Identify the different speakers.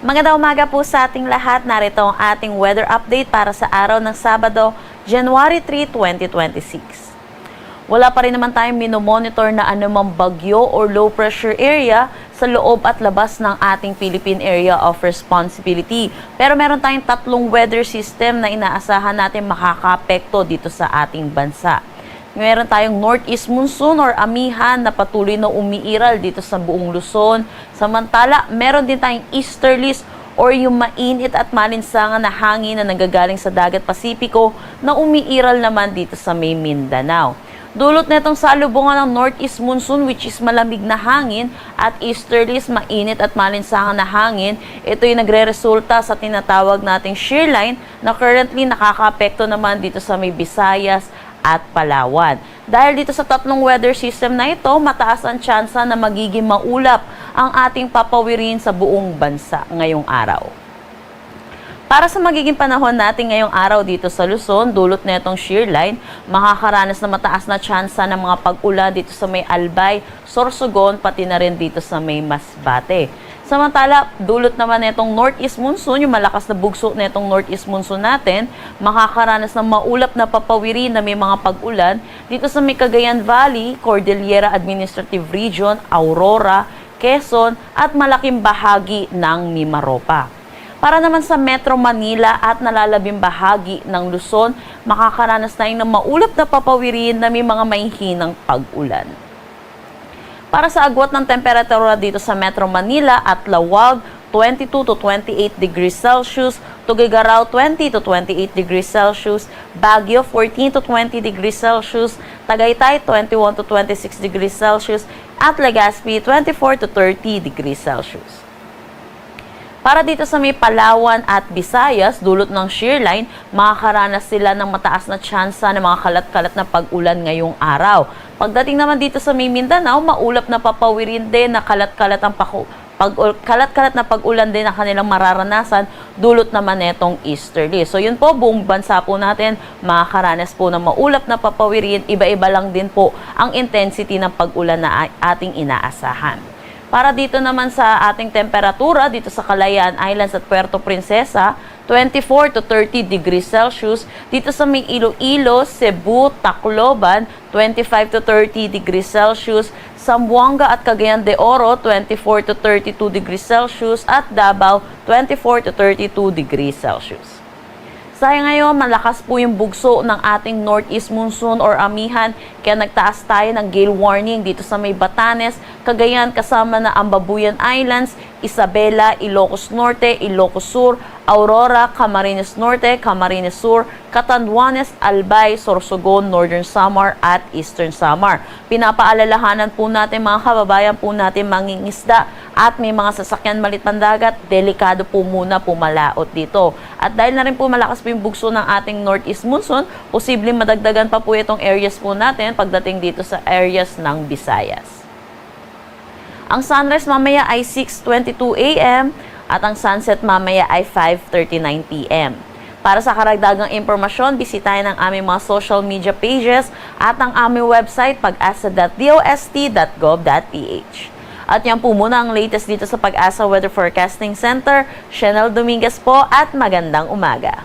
Speaker 1: Magandang umaga po sa ating lahat. Narito ang ating weather update para sa araw ng Sabado, January 3, 2026. Wala pa rin naman tayong minomonitor na anumang bagyo or low pressure area sa loob at labas ng ating Philippine Area of Responsibility. Pero meron tayong tatlong weather system na inaasahan natin makakaapekto dito sa ating bansa. Meron tayong northeast monsoon or amihan na patuloy na umiiral dito sa buong Luzon. Samantala, meron din tayong easterlies or yung mainit at malinsangan na hangin na nanggagaling sa dagat Pasipiko na umiiral naman dito sa may Mindanao. Dulot netong salubungan ng northeast monsoon which is malamig na hangin at easterlies mainit at malinsangan na hangin. Ito yung nagre-resulta sa tinatawag nating shear line na currently nakakaapekto naman dito sa may Visayas at Palawan. Dahil dito sa tatlong weather system na ito, mataas ang tsansa na magiging maulap ang ating papawirin sa buong bansa ngayong araw. Para sa magiging panahon natin ngayong araw dito sa Luzon, dulot na itong shear line, makakaranas na mataas na tsansa ng mga pag-ulan dito sa may Albay, Sorsogon, pati na rin dito sa may Masbate. Samantala, dulot naman itong northeast monsoon, yung malakas na bugso na itong northeast monsoon natin, makakaranas ng maulap na papawiri na may mga pag-ulan dito sa may Cagayan Valley, Cordillera Administrative Region, Aurora, Quezon at malaking bahagi ng Mimaropa. Para naman sa Metro Manila at nalalabing bahagi ng Luzon, makakaranas tayo ng maulap na papawirin na may mga mahihinang pag-ulan. Para sa agwat ng temperatura dito sa Metro Manila at Lawag, 22 to 28 degrees Celsius, Tuguegarao 20 to 28 degrees Celsius, Baguio 14 to 20 degrees Celsius, Tagaytay 21 to 26 degrees Celsius, at Legazpi 24 to 30 degrees Celsius. Para dito sa may Palawan at Visayas, dulot ng shear line, makakaranas sila ng mataas na tsansa ng mga kalat-kalat na pag-ulan ngayong araw. Pagdating naman dito sa may Mindanao, maulap na papawirin din na kalat-kalat na pag-ulan din na kanilang mararanasan, dulot naman netong easterly. So yun po, buong bansa po natin makakaranas po ng maulap na papawirin, iba-iba lang din po ang intensity ng pag-ulan na ating inaasahan. Para dito naman sa ating temperatura, dito sa Kalayaan Islands at Puerto Princesa, 24 to 30 degrees Celsius. Dito sa may Iloilo, Cebu, Tacloban, 25 to 30 degrees Celsius. Zamboanga at Cagayan de Oro, 24 to 32 degrees Celsius. At Davao, 24 to 32 degrees Celsius. Sa ngayon, malakas po yung bugso ng ating northeast monsoon or amihan, kaya nagtaas tayo ng gale warning dito sa may Batanes, Cagayan kasama na Ambabuyan Islands, Isabela, Ilocos Norte, Ilocos Sur, Aurora, Camarines Norte, Camarines Sur, Catanduanes, Albay, Sorsogon, Northern Samar at Eastern Samar. Pinapaalalahanan po natin mga kababayan po natin mangingisda at may mga sasakyan malit pandagat, delikado po muna pumalaot dito. At dahil na rin po malakas po yung bugso ng ating northeast monsoon, posibleng madagdagan pa po itong areas po natin pagdating dito sa areas ng Visayas. Ang sunrise mamaya ay 6:22 a.m. at ang sunset mamaya ay 5:39 p.m. Para sa karagdagang impormasyon, bisitahin ang aming mga social media pages at ang aming website pag-asa.dost.gov.ph. At yan po muna ang latest dito sa Pag-asa Weather Forecasting Center. Chanel Dominguez po at magandang umaga.